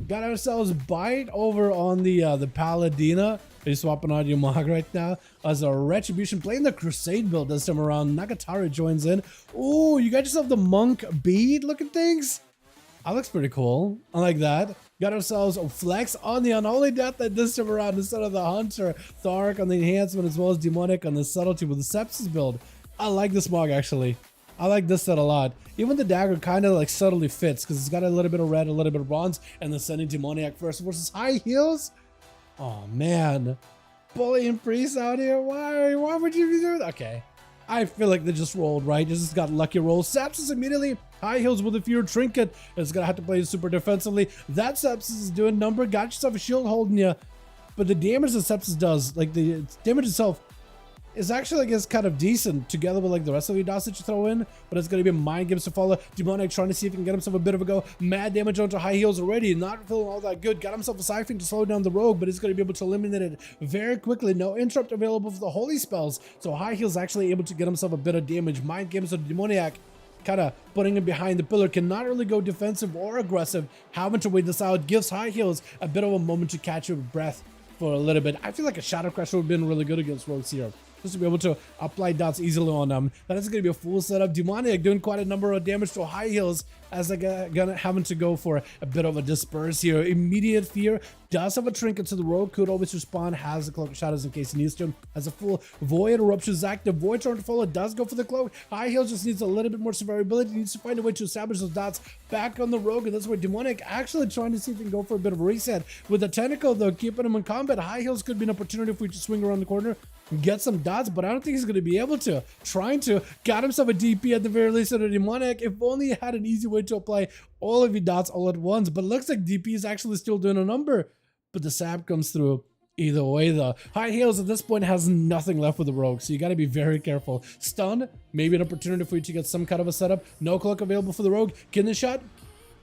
got ourselves Bite over on the Paladina. He's swapping out your Mog right now as a Retribution, playing the Crusade build this time around. Nagatari joins in. Ooh, you got yourself the Monk bead looking things. That looks pretty cool. I like that. Got ourselves a Flex on the Unholy Death that this time around instead of the Hunter. Thark on the Enhancement as well as Demonic on the Subtlety with the Sepsis build. I like this Mog actually. I like this set a lot. Even the dagger kind of like subtly fits because it's got a little bit of red, a little bit of bronze, and the Sending Demoniac first versus high heels. Oh man, bullying priests out here. Why would you be doing that? Okay, I feel like they just rolled right. They just got lucky rolls. Sepsis immediately high heels with a Fear Trinket. It's gonna have to play super defensively. That Sepsis is doing number. Got yourself a shield holding you, but the damage that Sepsis does, like the damage itself, is actually, I guess, kind of decent together with like the rest of the dots that you throw in, but it's going to be Mind Games to follow. Demonic trying to see if he can get himself a bit of a go. Mad damage onto high heels already, not feeling all that good. Got himself a Siphon to slow down the rogue, but he's going to be able to eliminate it very quickly. No interrupt available for the holy spells, so high heels actually able to get himself a bit of damage. Mind Games to the Demoniac, kind of putting him behind the pillar, cannot really go defensive or aggressive. Having to wait this out gives high heels a bit of a moment to catch your breath for a little bit. I feel like a Shadow Crusher would have been really good against rogues here, just to be able to apply dots easily on them. That is going to be a full setup. Demoniac doing quite a number of damage to high heels as they're gonna having to go for a bit of a disperse here. Immediate Fear does have a trinket to the rogue, could always respond, has the Cloak of Shadows in case he needs to. Has a full Void Eruption is active. Void Torrent Follow does go for the cloak. High heels just needs a little bit more survivability. Needs to find a way to establish those dots back on the rogue, and that's where Demonic actually trying to see if he can go for a bit of a reset. With the tentacle though, keeping him in combat, high heels could be an opportunity for you to swing around the corner and get some dots, but I don't think he's going to be able to. Trying to, got himself a DP at the very least of the Demonic. If only he had an easy way to apply all of your dots all at once, but it looks like DP is actually still doing a number, but the sap comes through. Either way though, high heels at this point has nothing left with the rogue, so you got to be very careful. Stun, maybe an opportunity for you to get some kind of a setup. No cloak available for the rogue. Kidney shot,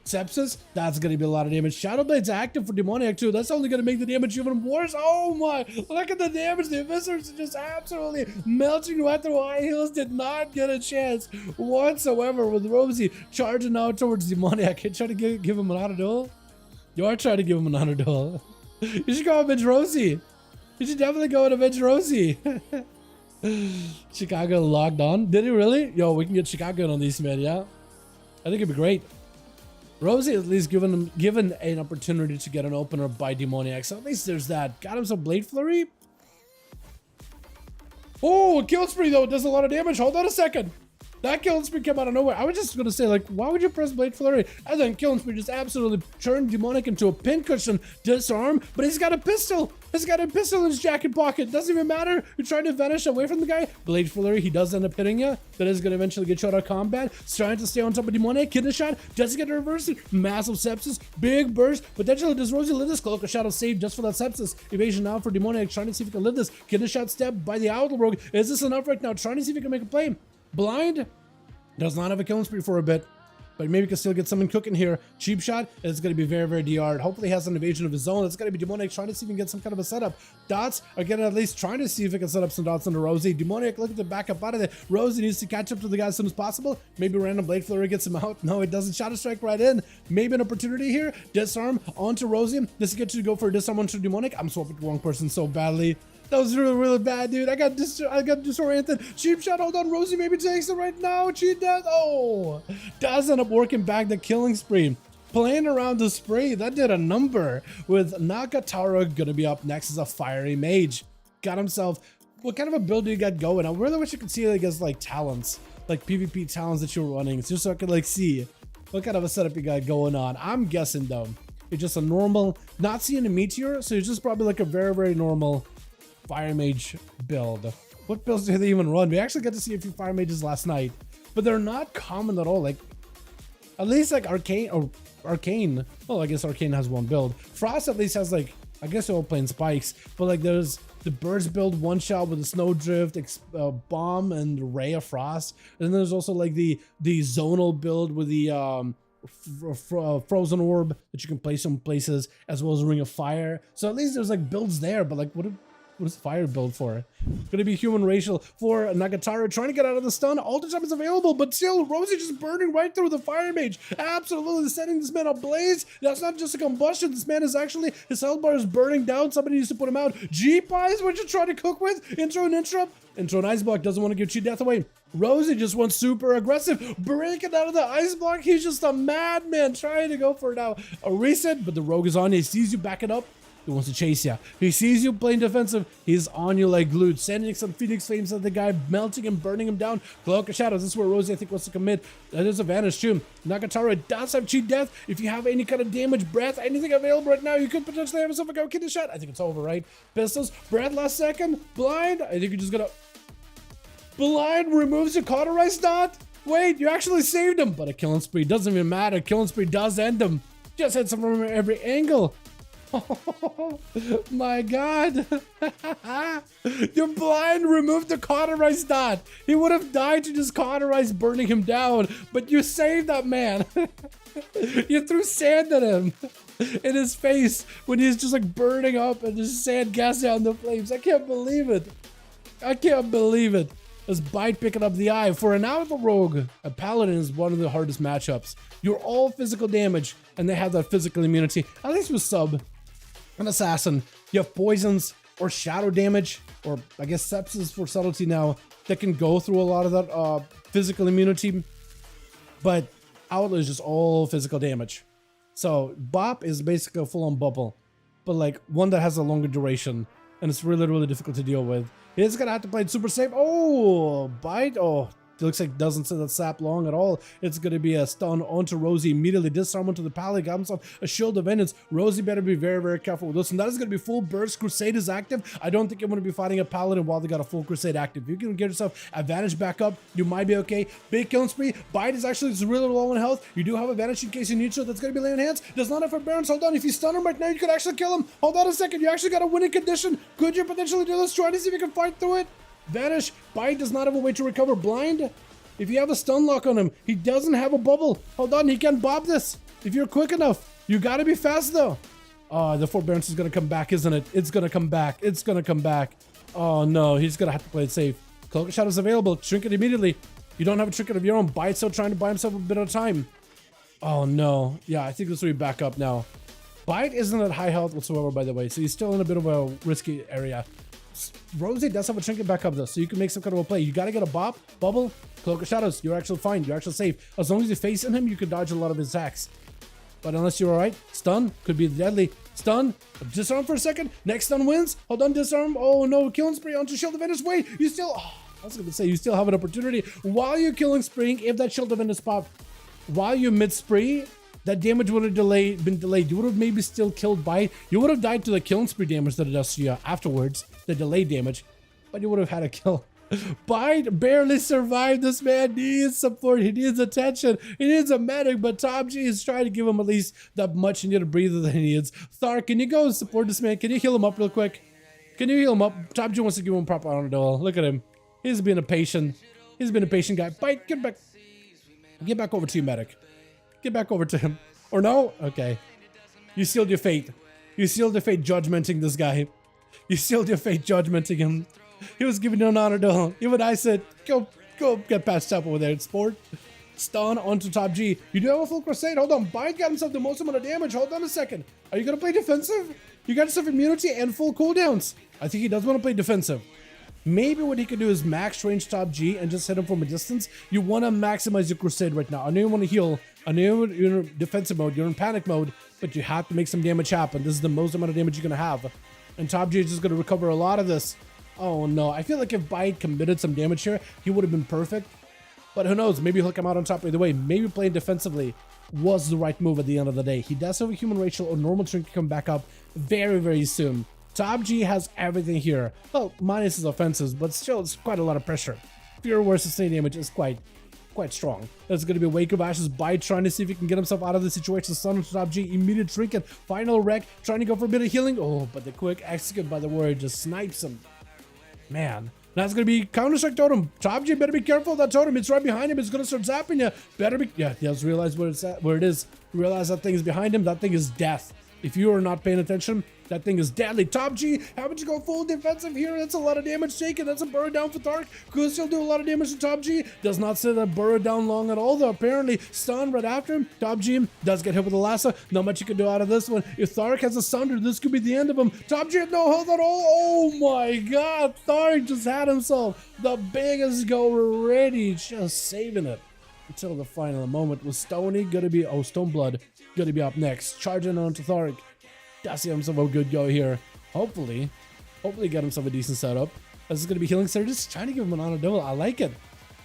Sepsis, that's going to be a lot of damage. Shadowblade's active for Demoniac too. That's only going to make the damage even worse. Oh my, look at the damage. The Eviscerers are just absolutely melting right through. High heels did not get a chance whatsoever with Rosie charging out towards Demoniac. You trying to give him an auto duel? You are trying to give him an auto duel. You should go avenge Rosie. You should definitely go and avenge Rosie. Chicago logged on. Did he really? Yo, we can get Chicago on these, man. Yeah, I think it'd be great. Rosie at least given an opportunity to get an opener by Demoniac, so at least there's that. Got him some Blade Flurry. Oh, a kill spree though, does a lot of damage. Hold on a second. That killing spree came out of nowhere. I was just gonna say, like, why would you press Blade Flurry? And then killing spree just absolutely turned Demonic into a pincushion disarm, but he's got a pistol. He's got a pistol in his jacket pocket. Doesn't even matter. You're trying to vanish away from the guy. Blade Flurry, he does end up hitting you. That is gonna eventually get you out of combat. Trying to stay on top of Demonic. Kidney shot, doesn't get reversed. Massive Sepsis, big burst. Potentially does Rosie live this? Cloak of Shadow saved just for that Sepsis. Evasion now for Demonic, trying to see if he can live this. Kidney shot step by the Outlaw Rogue. Is this enough right now? Trying to see if he can make a play. Blind, does not have a killing spree for a bit, but maybe can still get something cooking here. Cheap shot, it's going to be very, very DR'd. Hopefully he has an evasion of his own. It's going to be Demonic trying to see if he can get some kind of a setup. Dots, again, at least trying to see if he can set up some dots under Rosie. Demonic looking to back up out of there. Rosie needs to catch up to the guy as soon as possible. Maybe random Blade Flurry gets him out. No, it doesn't. Shadow Strike right in. Maybe an opportunity here. Disarm onto Rosie. This is good to go for a disarm onto Demonic. I'm swapping the wrong person so badly. That was really, really bad, dude. I got disoriented. Cheap shot, hold on. Rosie maybe takes it right now. Cheat death. Oh, does end up working back the killing spree. Playing around the spree, that did a number. With Nagatara gonna be up next as a fiery mage. Got himself, what kind of a build do you got going? I really wish you could see, I guess, like talents, like PvP talents that you're running, just so I could like see what kind of a setup you got going on. I'm guessing though, you're just a normal, not seeing a meteor, so you're just probably like a very, very normal Fire Mage build. What builds do they even run? We actually got to see a few Fire Mages last night, but they're not common at all. Like, at least like Arcane, or Arcane. Well, I guess Arcane has one build. Frost at least has like, I guess they're all playing spikes, but like there's the Birds build one shot with a Snowdrift, Bomb, and Ray of Frost. And then there's also like the Zonal build with the Frozen Orb that you can place some places, as well as Ring of Fire. So at least there's like builds there, but like what What is fire build for? Gonna be human racial for Nagatoro, trying to get out of the stun. Alter time is available, but still, Rosie just burning right through the fire mage. Absolutely setting this man ablaze. That's not just a combustion. This man is actually, his health bar is burning down. Somebody needs to put him out. G-Pies, what you trying to cook with? Intro and interrupt. Intro and ice block doesn't want to give cheat death away. Rosie just went super aggressive, breaking out of the ice block. He's just a madman trying to go for now a reset, but the rogue is on. He sees you back it up. He wants to chase you. He sees you playing defensive. He's on you like glued, sending some Phoenix Flames at the guy, melting him, burning him down. Cloak of Shadows. This is where Rosie, I think, wants to commit. There's a Vanish too. Nagatoro does have cheat death. If you have any kind of damage, breath, anything available right now, you could potentially have yourself a go kidney shot. I think it's over, right? Pistols, breath last second, blind. I think you're just gonna... Blind removes your cauterized dot. Wait, you actually saved him. But a killing spree doesn't even matter. Killing spree does end him. Just hits him from every angle. Oh my god. Your blind removed the cauterized dot. He would have died to just cauterize burning him down, but you saved that man. You threw sand at him in his face when he's just like burning up and just sand gassing out the flames. I can't believe it. I can't believe it. This Bite picking up the eye. For an Outlaw rogue, a paladin is one of the hardest matchups. You're all physical damage and they have that physical immunity. At least with sub. An assassin, you have poisons or shadow damage, or I guess sepsis for subtlety now, that can go through a lot of that physical immunity. But Outlaw is just all physical damage. So Bop is basically a full-on bubble, but like one that has a longer duration, and it's really, really difficult to deal with. He's gonna have to play it super safe. Oh, Bite. Oh, it looks like doesn't sit that sap long at all. It's going to be a stun onto Rosie. Immediately disarm onto the paladin. Got himself a shield of vengeance. Rosie better be very, very careful with this. And that is going to be full burst. Crusade is active. I don't think you want to be fighting a paladin while they got a full crusade active. If you can get yourself advantage back up, you might be okay. Big killing spree. Bite is actually really low on health. You do have advantage in case you need to. That's going to be laying hands. Does not have for Barons. Hold on. If you stun him right now, you could actually kill him. Hold on a second. You actually got a winning condition. Could you potentially do this? Try to see if you can fight through it. Vanish. Bite does not have a way to recover. Blind. If you have a stun lock on him, he doesn't have a bubble. Hold on, he can bob this. If you're quick enough, you gotta be fast though. Oh, the forbearance is gonna come back, isn't it? It's gonna come back. It's gonna come back. Oh no, he's gonna have to play it safe. Cloak of Shadows available. Trinket immediately. You don't have a trinket of your own. Bite's still trying to buy himself a bit of time. Oh no. Yeah, I think this will be back up now. Bite isn't at high health whatsoever, by the way, so he's still in a bit of a risky area. Rosie does have a trinket back up though, so you can make some kind of a play. You gotta get a bop, bubble, Cloak of Shadows. You're actually fine. You're actually safe. As long as you're facing him, you can dodge a lot of his attacks. But unless you're alright, stun could be deadly. Stun, disarm for a second. Next stun wins. Hold on, disarm. Oh no, killing spree onto Shield of Venus. Wait, you still. Oh, I was gonna say you still have an opportunity while you're killing spree. If that Shield of Venus pop while you're mid spree, that damage would have been delayed. You would have maybe still killed Bite. You would have died to the killing spree damage that it does to you afterwards, the delayed damage, but you would have had a kill. Bite barely survived. This man needs support. He needs attention. He needs a medic, but Top G is trying to give him at least that much needed breather that he needs. Thar, can you go support this man? Can you heal him up real quick? Can you heal him up? Top G wants to give him a proper honor duel. Look at him. He's been a patient. He's been a patient guy. Bite, get back. Get back over to you, medic. Get back over to him. Or no? Okay. You sealed your fate. You sealed your fate judgmenting this guy. You sealed your fate judgmenting him. He was giving you an honor duel. Even I said, go get past top over there. Sport. Stun onto Top G. You do have a full crusade. Hold on. Bite got himself the most amount of damage. Hold on a second. Are you going to play defensive? You got yourself immunity and full cooldowns. I think he does want to play defensive. Maybe what he could do is max range Top G and just hit him from a distance. You want to maximize your crusade right now. I know you want to heal. I know you're in defensive mode. You're in panic mode. But you have to make some damage happen. This is the most amount of damage you're going to have. And Top G is just going to recover a lot of this. Oh no, I feel like if Bite committed some damage here, he would have been perfect. But who knows, maybe he'll come out on top either way. Maybe playing defensively was the right move at the end of the day. He does have a human racial or normal trinket come back up very, very soon. Top G has everything here. Well, minus his offenses, but still it's quite a lot of pressure. Fear where sustained damage is quite strong. There's going to be a Wake of Ashes. Bite trying to see if he can get himself out of the situation. Stun to Top G, immediate trinket, final wreck, trying to go for a bit of healing. Oh, but the quick execute by the warrior just snipes him. Man, that's going to be Counter-Strike Totem. Top G better be careful of that totem. It's right behind him. It's going to start zapping you. Better be... Yeah, he has to realize where it's at, where it is. Realize that thing is behind him. That thing is death. If you are not paying attention, That thing is deadly. Top G, how about you go full defensive here? That's a lot of damage taken. That's a burrow down for Thark. Could still do a lot of damage to Top G. Does not sit that burrow down long at all, though. Apparently, stun right after him. Top G does get hit with a lasso. Not much you can do out of this one. If Thark has a sunder, this could be the end of him. Top G, no health at all. Oh my god. Thark just had himself the biggest go already. Just saving it until the final moment. Was Stony gonna be, oh, Stoneblood gonna be up next. Charging on to Thark. Does he himself a good go here? Hopefully get himself a decent setup. This is gonna be healing Surge. Just trying to give him an honor duel. I like it.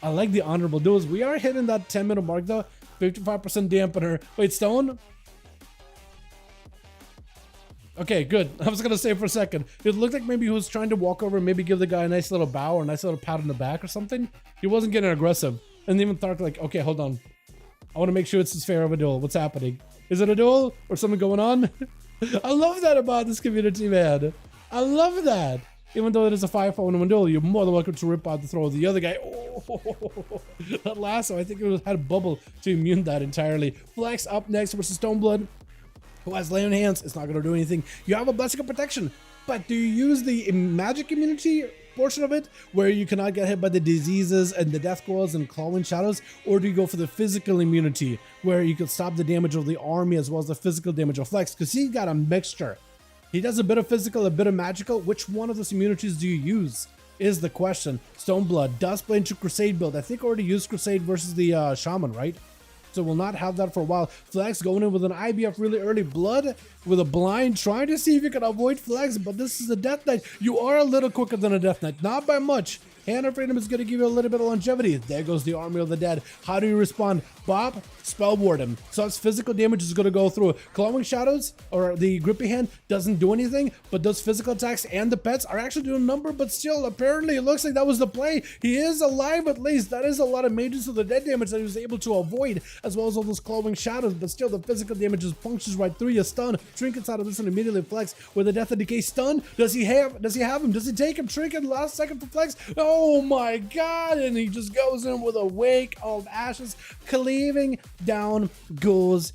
I like the honorable duels. We are hitting that 10-minute mark though. 55% dampener. Wait, Stone? Okay, good. I was gonna say for a second, it looked like maybe he was trying to walk over and maybe give the guy a nice little bow or a nice little pat on the back or something. He wasn't getting aggressive. And even Thark like, okay, hold on. I want to make sure it's as fair of a duel. What's happening? Is it a duel or something going on? I love that about this community, man. I love that. Even though it is a 5v5 1v1 duel, you're more than welcome to rip out the throw of the other guy. Oh, that lasso, I think it had a bubble to immune that entirely. Flex up next versus Stoneblood, who has lay on hands. It's not going to do anything. You have a Blessing of Protection, but do you use the magic immunity portion of it, where you cannot get hit by the diseases and the death coils and clawing shadows, or do you go for the physical immunity, where you can stop the damage of the army as well as the physical damage of Flex? Because he got a mixture. He does a bit of physical, a bit of magical. Which one of those immunities do you use is the question. Stoneblood does play into Crusade build. I think already used Crusade versus the Shaman, right? So we'll not have that for a while. Flex going in with an IBF really early. Blood with a blind, trying to see if you can avoid Flex, but this is a Death Knight. You are a little quicker than a Death Knight, not by much. Hand of Freedom is going to give you a little bit of longevity. There goes the Army of the Dead. How do you respond? Bop, Spell Ward him. So his physical damage is going to go through. Clawing Shadows, or the Grippy Hand, doesn't do anything, but those physical attacks and the pets are actually doing a number, but still, apparently, it looks like that was the play. He is alive at least. That is a lot of Mages of the Dead damage that he was able to avoid, as well as all those Clawing Shadows, but still, the physical damage just punctures right through you. Stun, Trinkets out of this and immediately Flex with a Death and Decay stun. Does he have him? Does he take him? Trinket, last second for Flex. Oh my god, and he just goes in with a wake of ashes. Cleaving down goes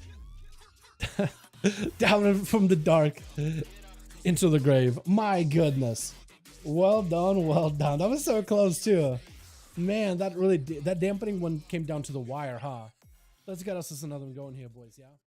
down from the dark into the grave. My goodness. Well done, well done. That was so close too. Man, that dampening one came down to the wire, huh? Let's get us another one going here, boys, yeah?